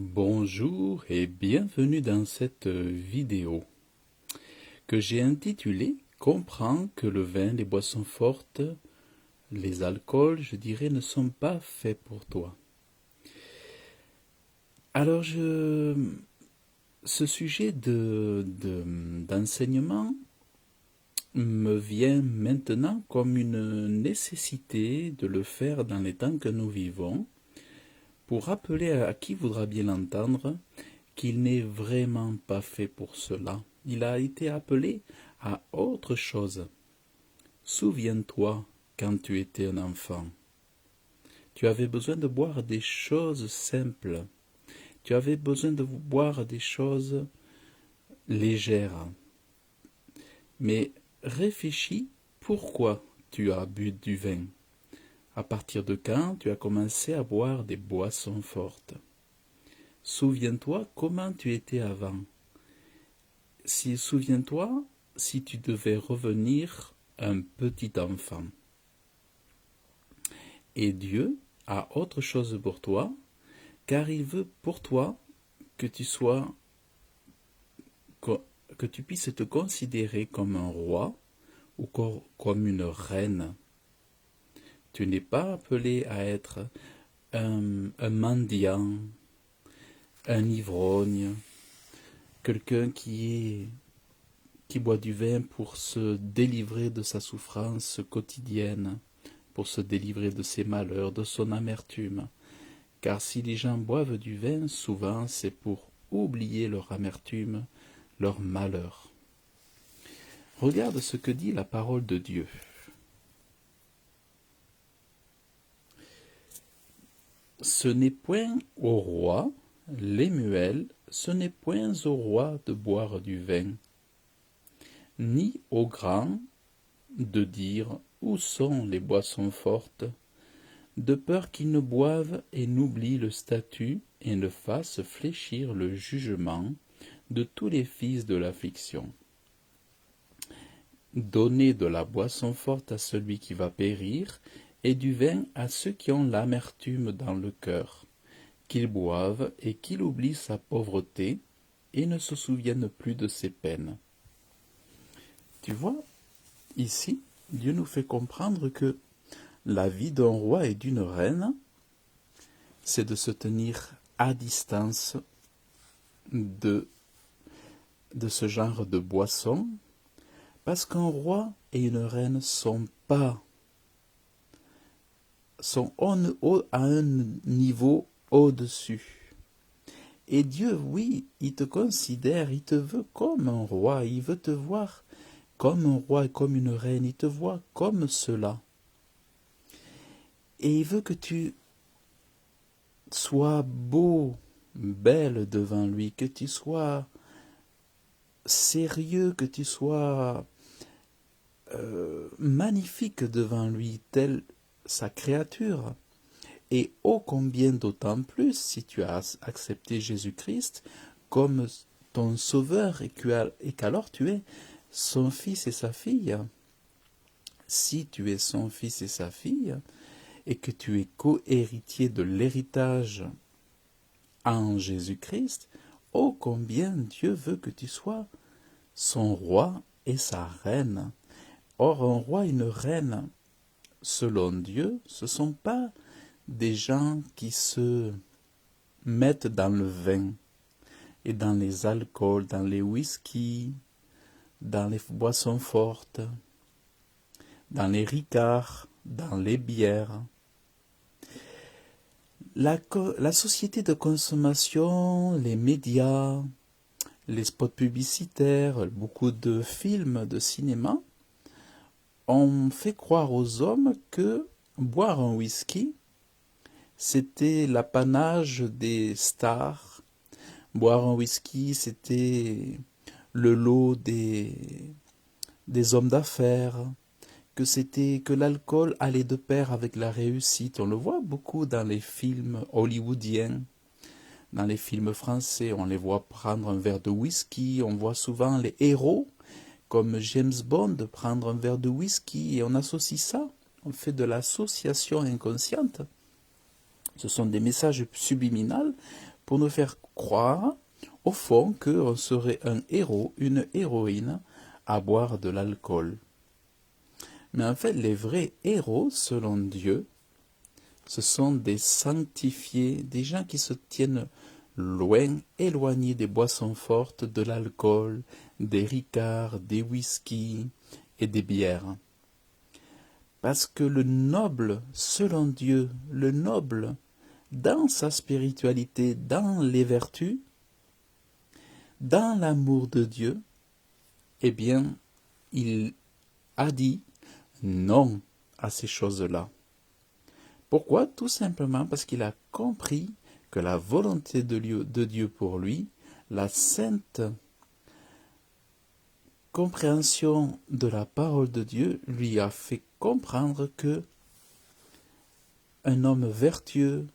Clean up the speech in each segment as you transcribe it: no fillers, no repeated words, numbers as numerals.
Bonjour et bienvenue dans cette vidéo que j'ai intitulée « Comprends que le vin, les boissons fortes, les alcools, je dirais, ne sont pas faits pour toi ». Alors, ce sujet d'enseignement me vient maintenant comme une nécessité de le faire dans les temps que nous vivons, pour rappeler à qui voudra bien l'entendre qu'il n'est vraiment pas fait pour cela. Il a été appelé à autre chose. Souviens-toi quand tu étais un enfant. Tu avais besoin de boire des choses simples. Tu avais besoin de boire des choses légères. Mais réfléchis pourquoi tu as bu du vin. À partir de quand tu as commencé à boire des boissons fortes? Souviens-toi comment tu étais avant. Souviens-toi si tu devais revenir un petit enfant. Et Dieu a autre chose pour toi, car il veut pour toi que que tu puisses te considérer comme un roi ou comme une reine. Tu n'es pas appelé à être un mendiant, un ivrogne, quelqu'un qui boit du vin pour se délivrer de sa souffrance quotidienne, pour se délivrer de ses malheurs, de son amertume. Car si les gens boivent du vin, souvent c'est pour oublier leur amertume, leur malheur. Regarde ce que dit la parole de Dieu. Ce n'est point au roi, Lemuel, ce n'est point au roi de boire du vin, ni au grand de dire où sont les boissons fortes, de peur qu'ils ne boivent et n'oublient le statut et ne fassent fléchir le jugement de tous les fils de l'affliction. Donnez de la boisson forte à celui qui va périr, et du vin à ceux qui ont l'amertume dans le cœur, qu'ils boivent et qu'ils oublient sa pauvreté et ne se souviennent plus de ses peines. Tu vois, ici, Dieu nous fait comprendre que la vie d'un roi et d'une reine, c'est de se tenir à distance de ce genre de boisson, parce qu'un roi et une reine sont à un niveau au-dessus. Et Dieu, oui, il te considère, il te veut comme un roi, il veut te voir comme un roi et comme une reine, il te voit comme cela. Et il veut que tu sois beau, belle devant lui, que tu sois sérieux, que tu sois magnifique devant lui, telle sa créature. Et ô combien d'autant plus si tu as accepté Jésus-Christ comme ton sauveur et qu'alors tu es son fils et sa fille. Si tu es son fils et sa fille, et que tu es co-héritier de l'héritage en Jésus-Christ, ô combien Dieu veut que tu sois son roi et sa reine. Or, un roi et une reine, selon Dieu, ce ne sont pas des gens qui se mettent dans le vin et dans les alcools, dans les whisky, dans les boissons fortes, dans les ricards, dans les bières. La société de consommation, les médias, les spots publicitaires, beaucoup de films, de cinéma, ont fait croire aux hommes que boire un whisky, c'était l'apanage des stars. Boire un whisky, c'était le lot des hommes d'affaires, que l'alcool allait de pair avec la réussite. On le voit beaucoup dans les films hollywoodiens, dans les films français. On les voit prendre un verre de whisky. On voit souvent les héros, comme James Bond, prendre un verre de whisky. Et on associe ça. On fait de l'association inconsciente. Ce sont des messages subliminaux pour nous faire croire, au fond, qu'on serait un héros, une héroïne, à boire de l'alcool. Mais en fait, les vrais héros, selon Dieu, ce sont des sanctifiés, des gens qui se tiennent loin, éloignés des boissons fortes, de l'alcool, des ricards, des whisky et des bières. Parce que le noble, selon Dieu, le noble, dans sa spiritualité, dans les vertus, dans l'amour de Dieu, eh bien, il a dit non à ces choses-là. Pourquoi? Tout simplement parce qu'il a compris que la volonté de Dieu pour lui, la sainte compréhension de la parole de Dieu lui a fait comprendre que un homme vertueux,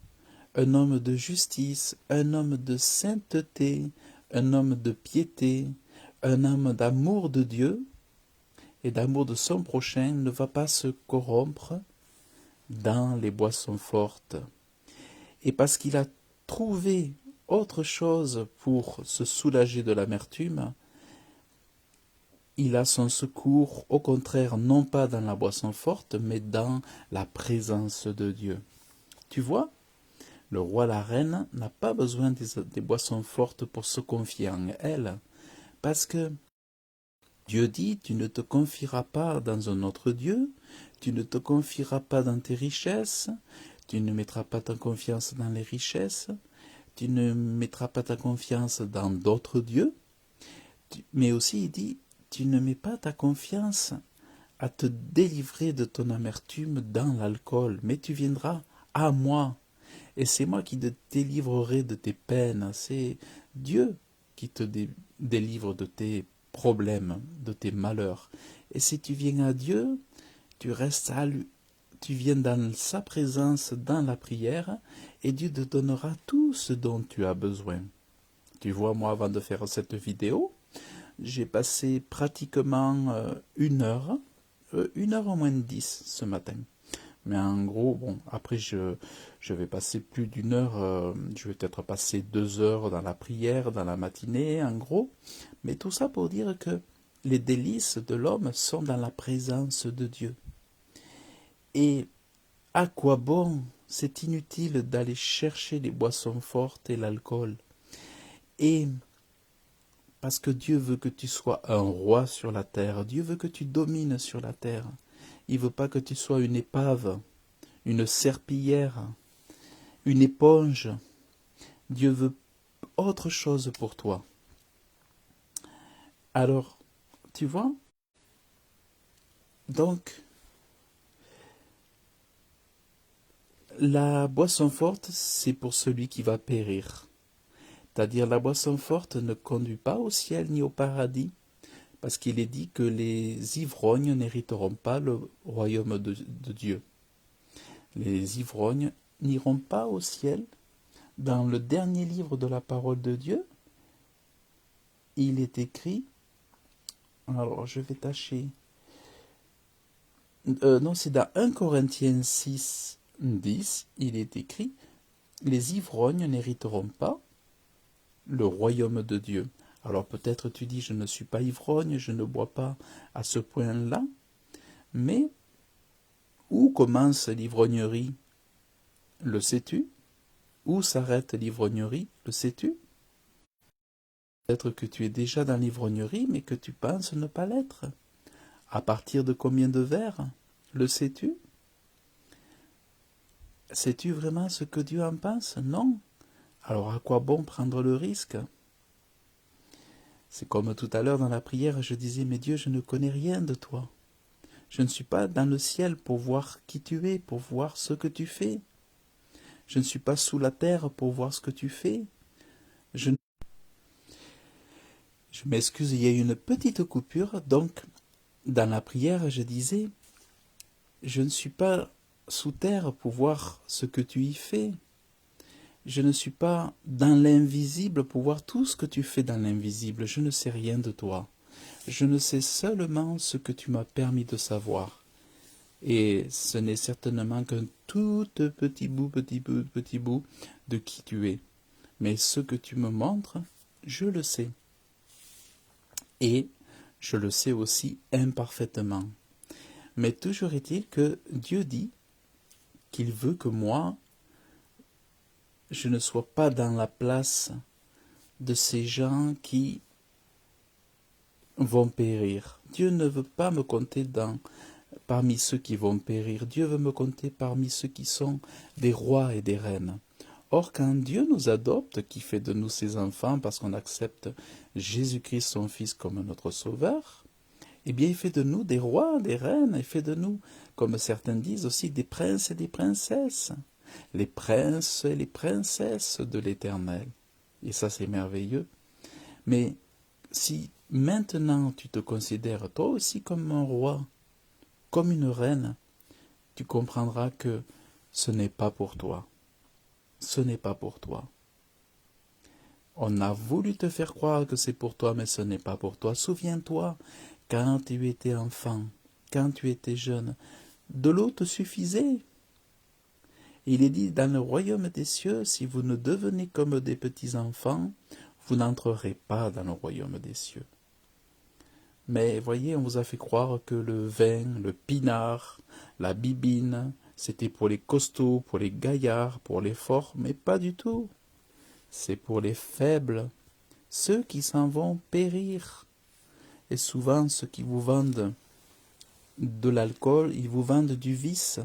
un homme de justice, un homme de sainteté, un homme de piété, un homme d'amour de Dieu et d'amour de son prochain ne va pas se corrompre dans les boissons fortes. Et parce qu'il a trouvé autre chose pour se soulager de l'amertume, il a son secours, au contraire, non pas dans la boisson forte, mais dans la présence de Dieu. Tu vois, le roi, la reine, n'a pas besoin des boissons fortes pour se confier en elle, parce que Dieu dit, tu ne te confieras pas dans un autre Dieu, tu ne te confieras pas dans tes richesses, tu ne mettras pas ta confiance dans les richesses, tu ne mettras pas ta confiance dans d'autres dieux, mais aussi il dit, tu ne mets pas ta confiance à te délivrer de ton amertume dans l'alcool, mais tu viendras à moi, et c'est moi qui te délivrerai de tes peines, c'est Dieu qui te délivre de tes problèmes, de tes malheurs. Et si tu viens à Dieu, tu restes à lui, tu viens dans sa présence, dans la prière, et Dieu te donnera tout ce dont tu as besoin. Tu vois, moi, avant de faire cette vidéo, j'ai passé pratiquement 1 heure au moins 10 ce matin. Mais en gros, bon, après je vais passer plus d'1 heure, je vais peut-être passer 2 heures dans la prière, dans la matinée, en gros. Mais tout ça pour dire que les délices de l'homme sont dans la présence de Dieu. Et à quoi bon? C'est inutile d'aller chercher les boissons fortes et l'alcool. Et parce que Dieu veut que tu sois un roi sur la terre, Dieu veut que tu domines sur la terre. Il veut pas que tu sois une épave, une serpillière, une éponge. Dieu veut autre chose pour toi. Alors, tu vois, donc, la boisson forte, c'est pour celui qui va périr. C'est-à-dire, la boisson forte ne conduit pas au ciel ni au paradis, parce qu'il est dit que les ivrognes n'hériteront pas le royaume de Dieu. Les ivrognes n'iront pas au ciel. Dans le dernier livre de la parole de Dieu, il est écrit, alors je vais tâcher, non, c'est dans 1 Corinthiens 6, 10, il est écrit, les ivrognes n'hériteront pas le royaume de Dieu. Alors peut-être tu dis, je ne suis pas ivrogne, je ne bois pas à ce point-là, mais où commence l'ivrognerie? Le sais-tu? Où s'arrête l'ivrognerie? Le sais-tu? Peut-être que tu es déjà dans l'ivrognerie, mais que tu penses ne pas l'être. À partir de combien de verres? Le sais-tu? Sais-tu vraiment ce que Dieu en pense? Non. Alors à quoi bon prendre le risque? C'est comme tout à l'heure dans la prière, je disais, mais Dieu, je ne connais rien de toi. Je ne suis pas dans le ciel pour voir qui tu es, pour voir ce que tu fais. Je ne suis pas sous la terre pour voir ce que tu fais. Je m'excuse, il y a eu une petite coupure. Donc, dans la prière, je disais, je ne suis pas sous terre pour voir ce que tu y fais. Je ne suis pas dans l'invisible pour voir tout ce que tu fais dans l'invisible. Je ne sais rien de toi. Je ne sais seulement ce que tu m'as permis de savoir. Et ce n'est certainement qu'un tout petit bout de qui tu es. mais ce que tu me montres, je le sais. Et je le sais aussi imparfaitement. Mais toujours est-il que Dieu dit qu'il veut que moi, je ne sois pas dans la place de ces gens qui vont périr. Dieu ne veut pas me compter parmi ceux qui vont périr. Dieu veut me compter parmi ceux qui sont des rois et des reines. Or, quand Dieu nous adopte, qui fait de nous ses enfants parce qu'on accepte Jésus-Christ, son Fils, comme notre Sauveur, eh bien, il fait de nous des rois, des reines, il fait de nous, comme certains disent aussi, des princes et des princesses. Les princes et les princesses de l'Éternel. Et ça, c'est merveilleux. Mais si maintenant tu te considères toi aussi comme un roi, comme une reine, tu comprendras que ce n'est pas pour toi. Ce n'est pas pour toi. On a voulu te faire croire que c'est pour toi, mais ce n'est pas pour toi. Souviens-toi, quand tu étais enfant, quand tu étais jeune, de l'eau te suffisait. Il est dit, dans le royaume des cieux, si vous ne devenez comme des petits-enfants, vous n'entrerez pas dans le royaume des cieux. Mais voyez, on vous a fait croire que le vin, le pinard, la bibine, c'était pour les costauds, pour les gaillards, pour les forts, mais pas du tout. C'est pour les faibles, ceux qui s'en vont périr. Et souvent, ceux qui vous vendent de l'alcool, ils vous vendent du vice.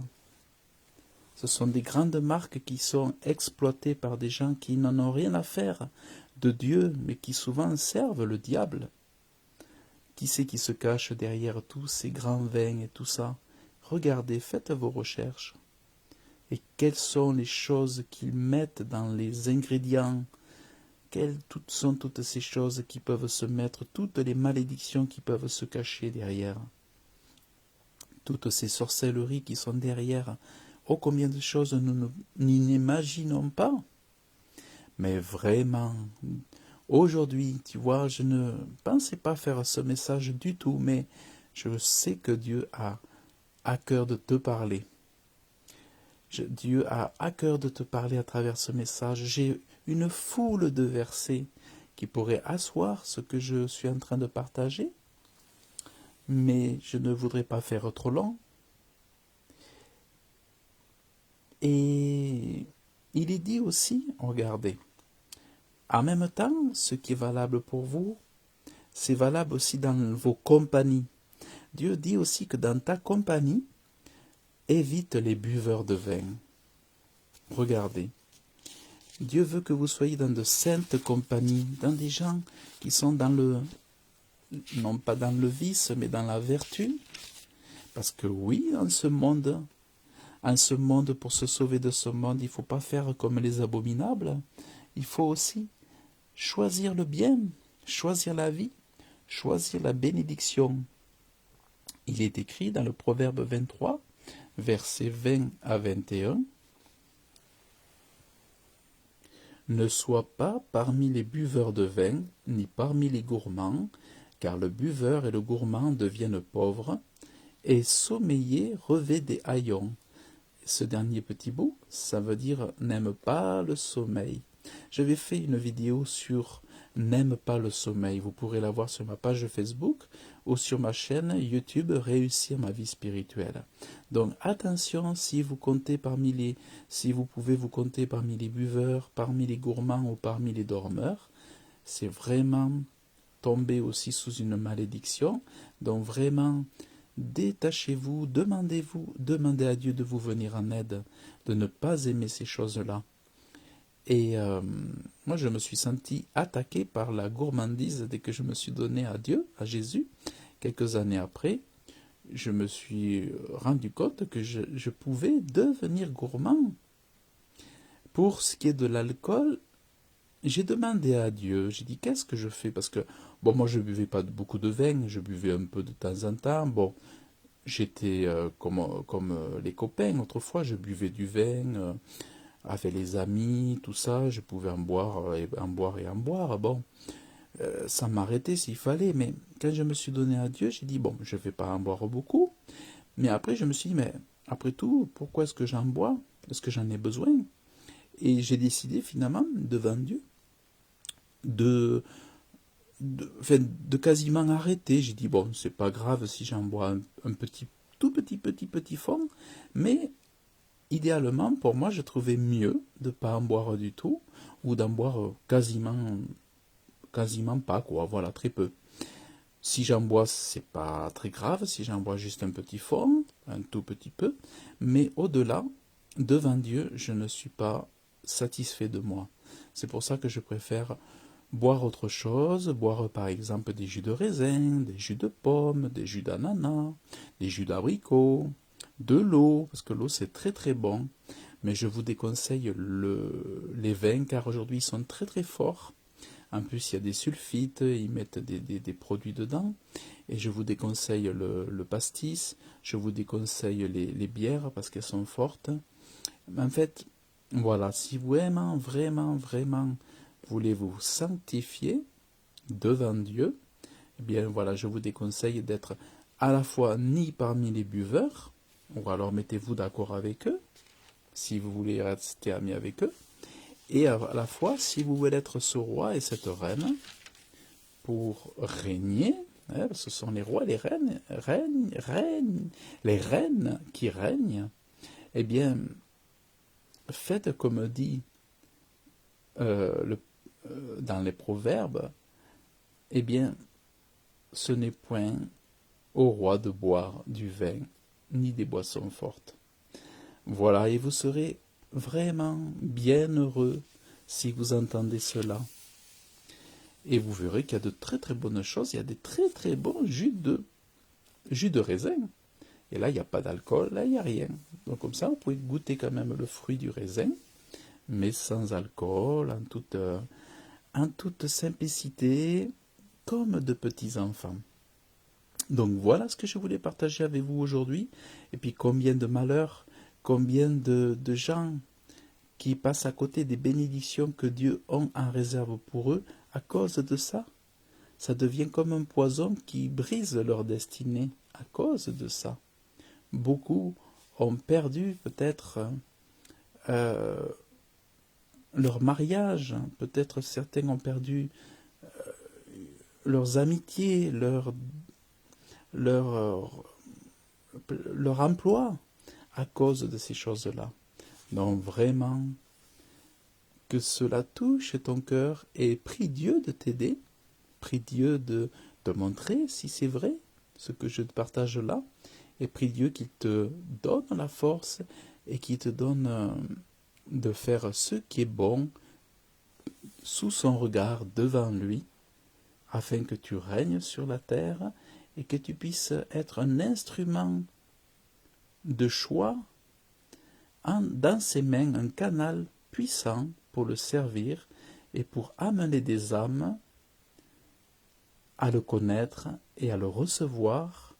Ce sont des grandes marques qui sont exploitées par des gens qui n'en ont rien à faire de Dieu, mais qui souvent servent le diable. Qui c'est qui se cache derrière tous ces grands vins et tout ça? Regardez, faites vos recherches. Et quelles sont les choses qu'ils mettent dans les ingrédients? Quelles sont toutes ces choses qui peuvent se mettre, toutes les malédictions qui peuvent se cacher derrière? Toutes ces sorcelleries qui sont derrière. Oh, combien de choses nous n'imaginons pas. Mais vraiment, aujourd'hui, tu vois, je ne pensais pas faire ce message du tout, mais je sais que Dieu a à cœur de te parler. Dieu a à cœur de te parler à travers ce message. J'ai une foule de versets qui pourraient asseoir ce que je suis en train de partager, mais je ne voudrais pas faire trop long. Et il est dit aussi, regardez, en même temps, ce qui est valable pour vous, c'est valable aussi dans vos compagnies. Dieu dit aussi que dans ta compagnie, évite les buveurs de vin. Regardez, Dieu veut que vous soyez dans de saintes compagnies, dans des gens qui sont dans non pas dans le vice, mais dans la vertu. Parce que oui, en ce monde, pour se sauver de ce monde, il ne faut pas faire comme les abominables. Il faut aussi choisir le bien, choisir la vie, choisir la bénédiction. Il est écrit dans le Proverbe 23, versets 20 à 21, « Ne sois pas parmi les buveurs de vin, ni parmi les gourmands, car le buveur et le gourmand deviennent pauvres, et sommeiller revêt des haillons. » Ce dernier petit bout, ça veut dire « n'aime pas le sommeil ». J'avais fait une vidéo sur « n'aime pas le sommeil ». Vous pourrez la voir sur ma page Facebook ou sur ma chaîne YouTube « Réussir ma vie spirituelle ». Donc attention, si vous pouvez vous compter parmi les buveurs, parmi les gourmands ou parmi les dormeurs, c'est vraiment tomber aussi sous une malédiction. Donc vraiment, détachez-vous, demandez à Dieu de vous venir en aide, de ne pas aimer ces choses-là. Et moi, je me suis senti attaqué par la gourmandise dès que je me suis donné à Dieu, à Jésus. Quelques années après, je me suis rendu compte que je pouvais devenir gourmand. Pour ce qui est de l'alcool, j'ai demandé à Dieu, j'ai dit qu'est-ce que je fais? Parce que, bon, moi je buvais pas beaucoup de vin, je buvais un peu de temps en temps. Bon, j'étais comme les copains, autrefois je buvais du vin avec les amis, tout ça, je pouvais en boire et en boire et en boire. Bon, ça m'arrêtait s'il fallait, mais quand je me suis donné à Dieu, j'ai dit bon, je ne vais pas en boire beaucoup. Mais après, je me suis dit, mais après tout, pourquoi est-ce que j'en bois? Est-ce que j'en ai besoin? Et j'ai décidé finalement, devant Dieu, de, de quasiment arrêter. J'ai dit, bon, c'est pas grave si j'en bois un petit fond, mais idéalement, pour moi, je trouvais mieux de pas en boire du tout, ou d'en boire quasiment pas, quoi, voilà, très peu. Si j'en bois, c'est pas très grave, si j'en bois juste un petit fond, un tout petit peu, mais au-delà, devant Dieu, je ne suis pas satisfait de moi. C'est pour ça que je préfère boire autre chose, boire par exemple des jus de raisin, des jus de pomme, des jus d'ananas, des jus d'abricot, de l'eau, parce que l'eau c'est très très bon, mais je vous déconseille les vins car aujourd'hui ils sont très très forts. En plus, il y a des sulfites, ils mettent des produits dedans. Et je vous déconseille le pastis, je vous déconseille les bières parce qu'elles sont fortes. Mais en fait, voilà, si vraiment, vraiment voulez vous sanctifier devant Dieu, eh bien voilà, je vous déconseille d'être à la fois ni parmi les buveurs, ou alors mettez-vous d'accord avec eux, si vous voulez rester amis avec eux, et à la fois, si vous voulez être ce roi et cette reine, pour régner, hein, ce sont les rois, les les reines qui règnent, eh bien, faites comme dit dans les proverbes, eh bien, ce n'est point au roi de boire du vin, ni des boissons fortes. Voilà, et vous serez vraiment bien heureux si vous entendez cela. Et vous verrez qu'il y a de très très bonnes choses, il y a des très très bons jus de raisin. Et là, il n'y a pas d'alcool, là, il n'y a rien. Donc comme ça, vous pouvez goûter quand même le fruit du raisin, mais sans alcool, en toute simplicité, comme de petits enfants. Donc voilà ce que je voulais partager avec vous aujourd'hui. Et puis combien de malheurs, combien de gens qui passent à côté des bénédictions que Dieu a en réserve pour eux à cause de ça. Ça devient comme un poison qui brise leur destinée à cause de ça. Beaucoup ont perdu peut-être leur mariage, peut-être certains ont perdu leurs amitiés, leur, leur emploi à cause de ces choses-là. Donc vraiment, que cela touche ton cœur et prie Dieu de t'aider, prie Dieu de te montrer si c'est vrai ce que je te partage là, et prie Dieu qu'il te donne la force et qu'il te donne de faire ce qui est bon sous son regard devant lui, afin que tu règnes sur la terre et que tu puisses être un instrument de choix dans ses mains, un canal puissant pour le servir et pour amener des âmes à le connaître et à le recevoir,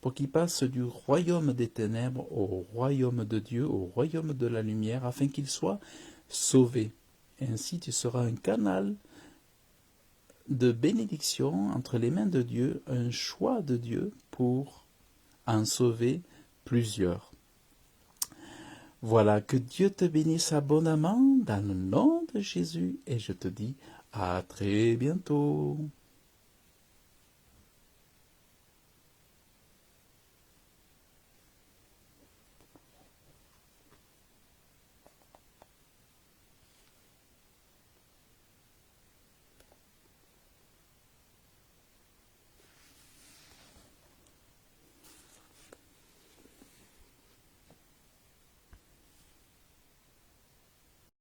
pour qu'ils passent du royaume des ténèbres au royaume de Dieu, au royaume de la lumière, afin qu'ils soient sauvés. Et ainsi tu seras un canal de bénédiction entre les mains de Dieu, un choix de Dieu pour en sauver plusieurs. Voilà, que Dieu te bénisse abondamment dans le nom de Jésus et je te dis à très bientôt.